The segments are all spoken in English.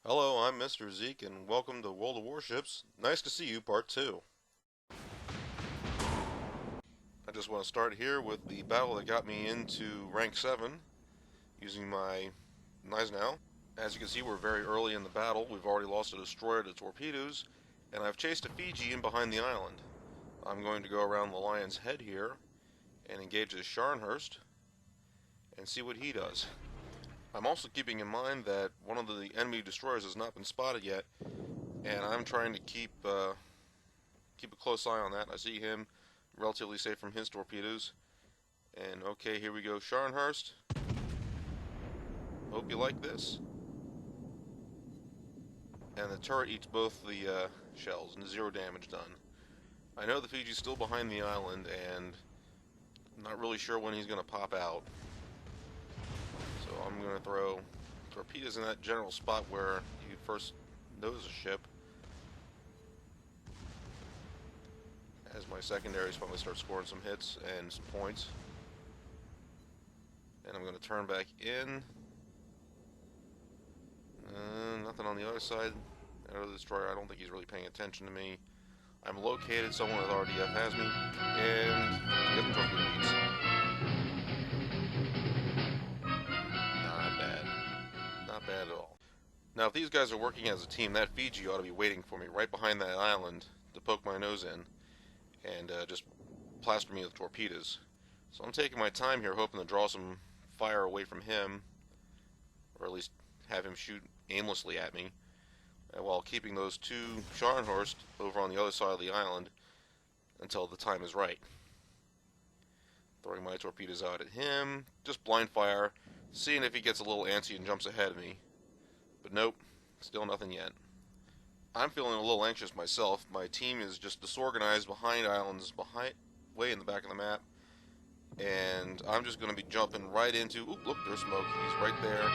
Hello, I'm Mr. Zeke, and welcome to World of Warships. Nice to see you, Part 2. I just want to start here with the battle that got me into Rank 7, using my Gnise. As you can see, we're very early in the battle. We've already lost a destroyer to torpedoes, and I've chased a Fijian behind the island. I'm going to go around the Lion's Head here, and engage his Scharnhorst, and see what he does. I'm also keeping in mind that one of the enemy destroyers has not been spotted yet, and I'm trying to keep a close eye on that. I see him relatively safe from his torpedoes. And okay, here we go, Scharnhorst. Hope you like this. And the turret eats both the shells, and 0 damage done. I know the Fiji's still behind the island, and I'm not really sure when he's going to pop out. So I'm going to throw torpedoes in that general spot where you first notice a ship, as my secondaries probably start scoring some hits and some points. And I'm going to turn back in. Nothing on the other side. Another destroyer, I don't think he's really paying attention to me. I'm located, someone with RDF has me, and get the torpedoes. Not bad. Not bad at all. Now, if these guys are working as a team, that Fiji ought to be waiting for me right behind that island to poke my nose in and just plaster me with torpedoes. So I'm taking my time here, hoping to draw some fire away from him, or at least have him shoot aimlessly at me, while keeping those 2 Scharnhorst over on the other side of the island until the time is right. Throwing my torpedoes out at him, just blind fire, seeing if he gets a little antsy and jumps ahead of me. But nope, still nothing yet. I'm feeling a little anxious myself. My team is just disorganized behind islands, way in the back of the map, and I'm just going to be jumping right into. Oop, look, there's smoke. He's right there.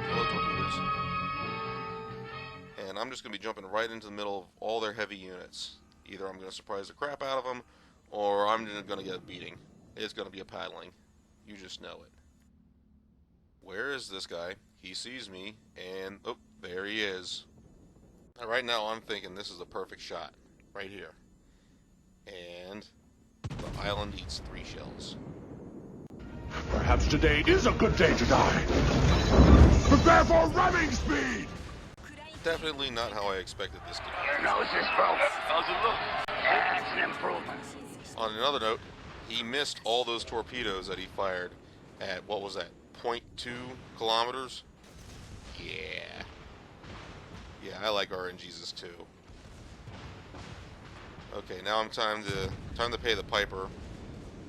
Hello, torpedoes. And I'm just going to be jumping right into the middle of all their heavy units. Either I'm going to surprise the crap out of them, or I'm going to get a beating. It's going to be a paddling. You just know it. Where is this guy? He sees me, and oh, there he is. Now, right now I'm thinking this is a perfect shot. Right here. And the island eats 3 shells. Perhaps today is a good day to die. Prepare for ramming speed! Definitely not how I expected this to be. Your nose is broke. How's it look? That's an improvement. On another note, he missed all those torpedoes that he fired at, what was that, 0.2 kilometers? Yeah. Yeah, I like RNGs too. Okay, now I'm time to pay the piper.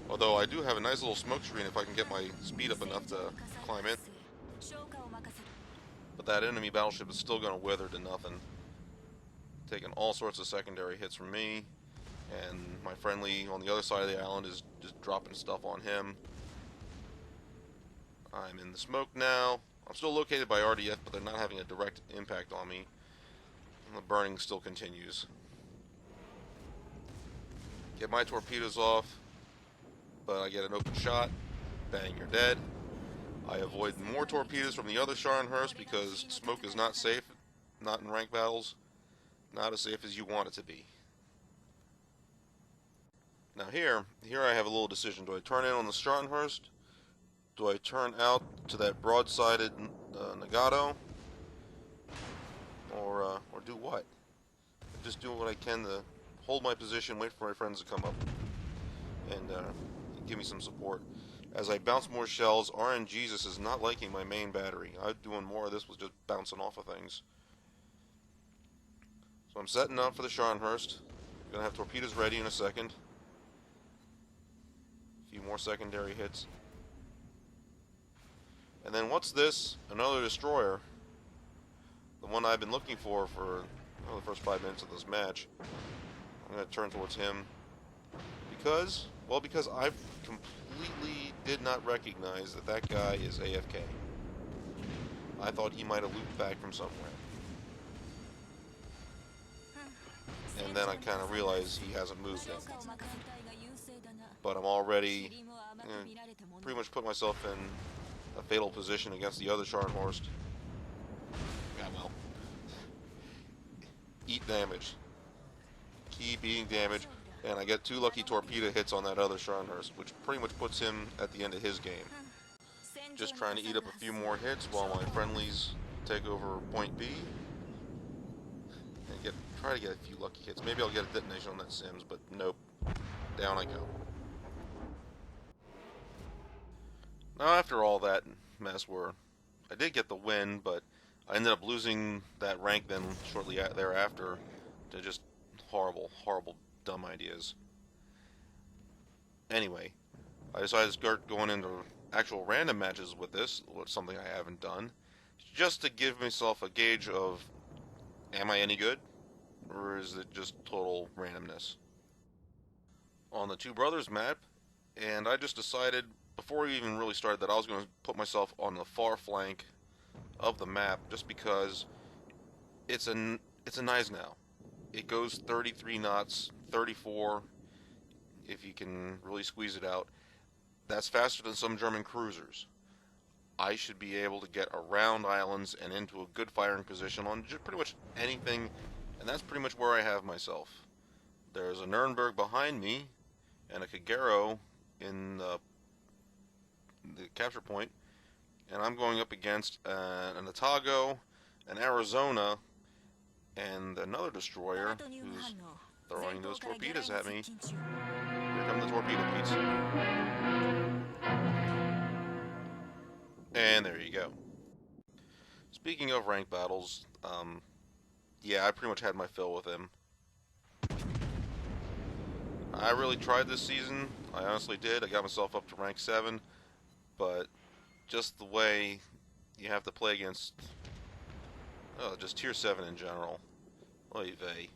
Although I do have a nice little smoke screen if I can get my speed up enough to climb in. But that enemy battleship is still going to wither to nothing. Taking all sorts of secondary hits from me. And my friendly on the other side of the island is just dropping stuff on him. I'm in the smoke now. I'm still located by RDF, but they're not having a direct impact on me. And the burning still continues. Get my torpedoes off, but I get an open shot. Bang, you're dead. I avoid more torpedoes from the other Scharnhorst because smoke is not safe, not in rank battles, not as safe as you want it to be. Now here I have a little decision. Do I turn in on the Scharnhorst? Do I turn out to that broadsided Gnise? Or do what? Just do what I can to hold my position, wait for my friends to come up and give me some support. As I bounce more shells, RNGesus is not liking my main battery. I'm doing more of this with just bouncing off of things. So I'm setting up for the Scharnhorst. Gonna have torpedoes ready in a second. A few more secondary hits. And then what's this? Another destroyer. The one I've been looking for the first 5 minutes of this match. I'm going to turn towards him. Because I completely did not recognize that guy is AFK. I thought he might have looped back from somewhere. And then I kind of realized he hasn't moved yet. But I'm already pretty much put myself in a fatal position against the other Scharnhorst. well. Eat damage. Keep eating damage. And I get 2 lucky torpedo hits on that other Scharnhorst, which pretty much puts him at the end of his game. Just trying to eat up a few more hits while my friendlies take over point B. And try to get a few lucky hits. Maybe I'll get a detonation on that Sims, but nope. Down I go. Now after all that mess I did get the win, but I ended up losing that rank then shortly thereafter to just horrible, dumb ideas. Anyway, I decided to start going into actual random matches with this, which is something I haven't done, just to give myself a gauge of, am I any good, or is it just total randomness? On the Two Brothers map, and I just decided, before we even really started, that I was going to put myself on the far flank of the map, just because it's a Gneisenau. It goes 33 knots, 34, if you can really squeeze it out. That's faster than some German cruisers. I should be able to get around islands and into a good firing position on pretty much anything, and that's pretty much where I have myself. There's a Nuremberg behind me, and a Kagero in the capture point, and I'm going up against an Otago, an Arizona, and another destroyer who's throwing those torpedoes at me. Here come the torpedo beats. And there you go. Speaking of ranked battles, yeah, I pretty much had my fill with him. I really tried this season. I honestly did. I got myself up to rank 7, but just the way you have to play against just tier 7 in general. Oy vey.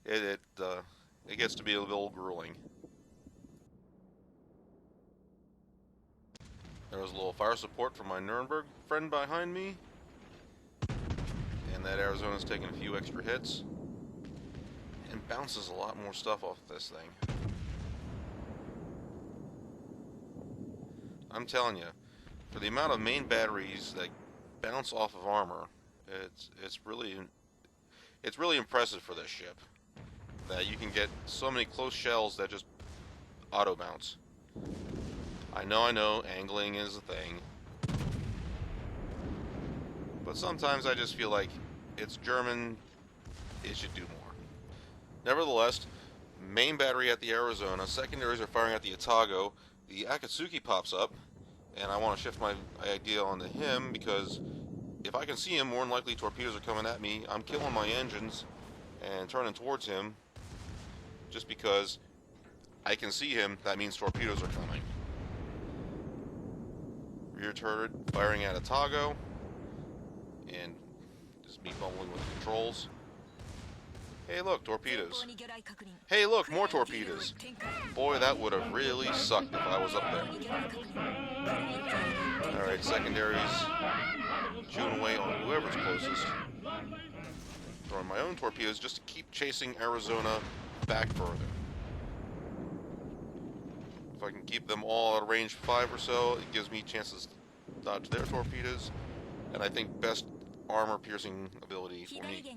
It gets to be a little grueling. There was a little fire support from my Nuremberg friend behind me, and that Arizona's taking a few extra hits and bounces a lot more stuff off this thing. I'm telling you, for the amount of main batteries that bounce off of armor, it's really impressive for this ship. That you can get so many close shells that just auto bounce. I know, angling is a thing, but sometimes I just feel like it's German, it should do more. Nevertheless, main battery at the Arizona, secondaries are firing at the Otago, the Akatsuki pops up, and I want to shift my idea onto him, because if I can see him, more than likely torpedoes are coming at me. I'm killing my engines and turning towards him, just because I can see him, that means torpedoes are coming. Rear turret firing at Otago, and just me fumbling with the controls. Hey look, torpedoes. Hey look, more torpedoes. Boy, that would have really sucked if I was up there. Alright, secondaries chewing away on whoever's closest. Throwing my own torpedoes just to keep chasing Arizona back further. If I can keep them all at range 5 or so, it gives me chances to dodge their torpedoes, and I think best armor piercing ability for me,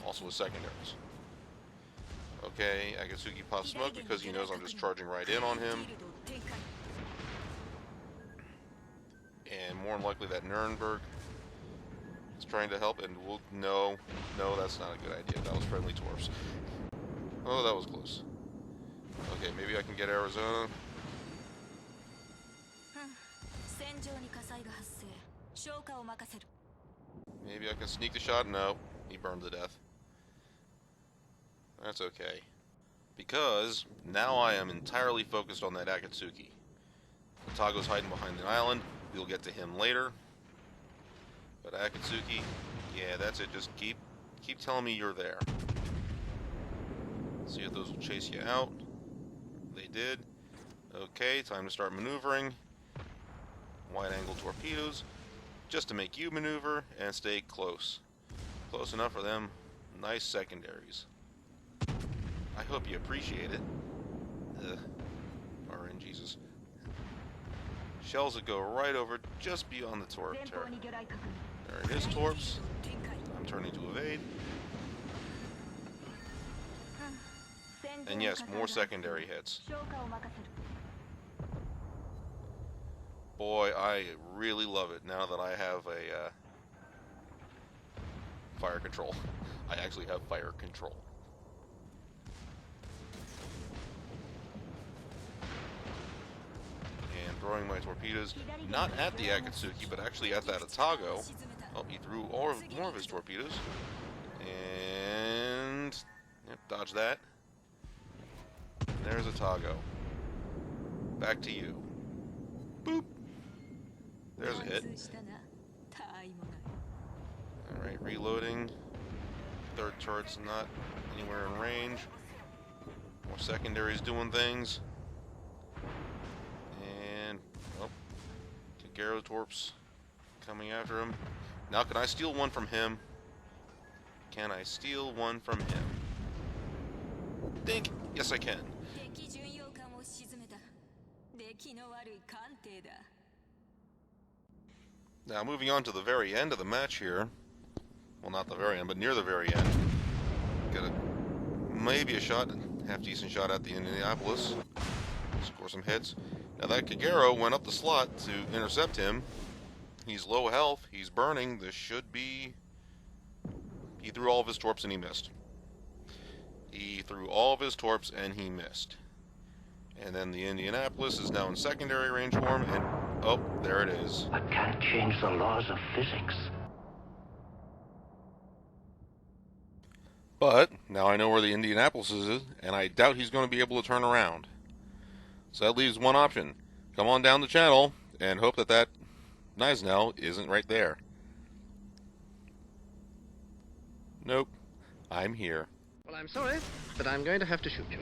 also with secondaries. Okay, Akatsuki pops smoke because he knows I'm just charging right in on him. And more than likely that Nuremberg is trying to help, and no, that's not a good idea. That was friendly torps. Oh, that was close. Okay, maybe I can get Arizona. Maybe I can sneak the shot. No, he burned to death. That's okay, because now I am entirely focused on that Akatsuki. Otago's hiding behind an island. We'll get to him later. But Akatsuki, yeah, that's it. Just keep telling me you're there. See if those will chase you out. They did. Okay, time to start maneuvering. Wide-angle torpedoes, just to make you maneuver and stay close. Close enough for them. Nice secondaries. I hope you appreciate it. RNGesus. Shells that go right over just beyond the turret. There it is, torps. I'm turning to evade. And yes, more secondary hits. Boy, I really love it now that I have a fire control. I actually have fire control. And throwing my torpedoes, not at the Akatsuki, but actually at that Atago. Oh, he threw more of his torpedoes. And yep, dodge that. There's Atago. Back to you. Boop. There's a hit. Alright, reloading. Third turret's not anywhere in range. More secondaries doing things. And, oh, Kagero torps coming after him. Now, can I steal one from him? Can I steal one from him? Think. Yes, I can. Now, moving on to the very end of the match here. Well, not the very end, but near the very end. Get maybe a shot, half-decent shot at the Indianapolis. Score some hits. Now, that Kagero went up the slot to intercept him. He's low health. He's burning. This should be... He threw all of his torps and he missed. He threw all of his torps and he missed. And then the Indianapolis is now in secondary range for him, and oh, there it is. I can't change the laws of physics. But now I know where the Indianapolis is, and I doubt he's going to be able to turn around. So that leaves one option. Come on down the channel and hope that that Gneisenau isn't right there. Nope. I'm here. Well, I'm sorry, but I'm going to have to shoot you.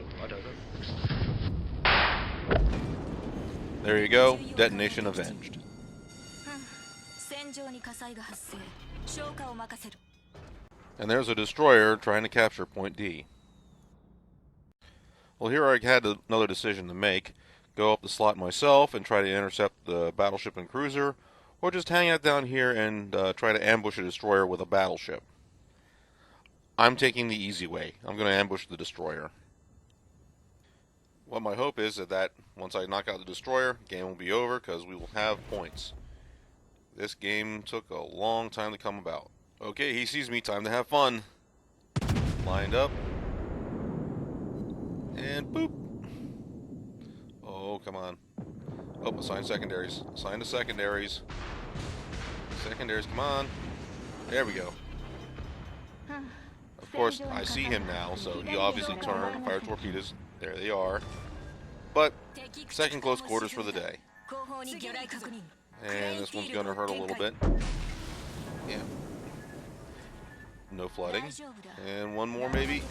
There you go. Detonation avenged. And there's a destroyer trying to capture point D. Well, here I had another decision to make. Go up the slot myself and try to intercept the battleship and cruiser, or just hang out down here and try to ambush a destroyer with a battleship. I'm taking the easy way. I'm going to ambush the destroyer. Well, my hope is that once I knock out the destroyer, game will be over because we will have points. This game took a long time to come about. Okay, he sees me. Time to have fun. Lined up. And boop. Oh, come on. Oh, assign secondaries. Assign to secondaries. Secondaries, come on. There we go. Of course, I see him now, so he obviously turned, fired torpedoes. There they are. But, second close quarters for the day. And this one's going to hurt a little bit. Yeah. No flooding. And one more maybe.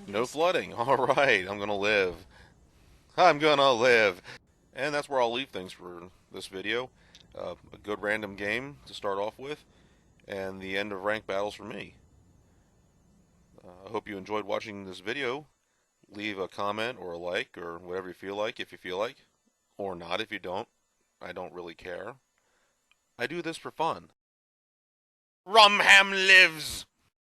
No flooding. Alright, I'm going to live. I'm going to live. And that's where I'll leave things for this video. A good random game to start off with. And the end of ranked battles for me. I hope you enjoyed watching this video. Leave a comment or a like or whatever you feel like, if you feel like. Or not if you don't. I don't really care. I do this for fun. Rumham lives!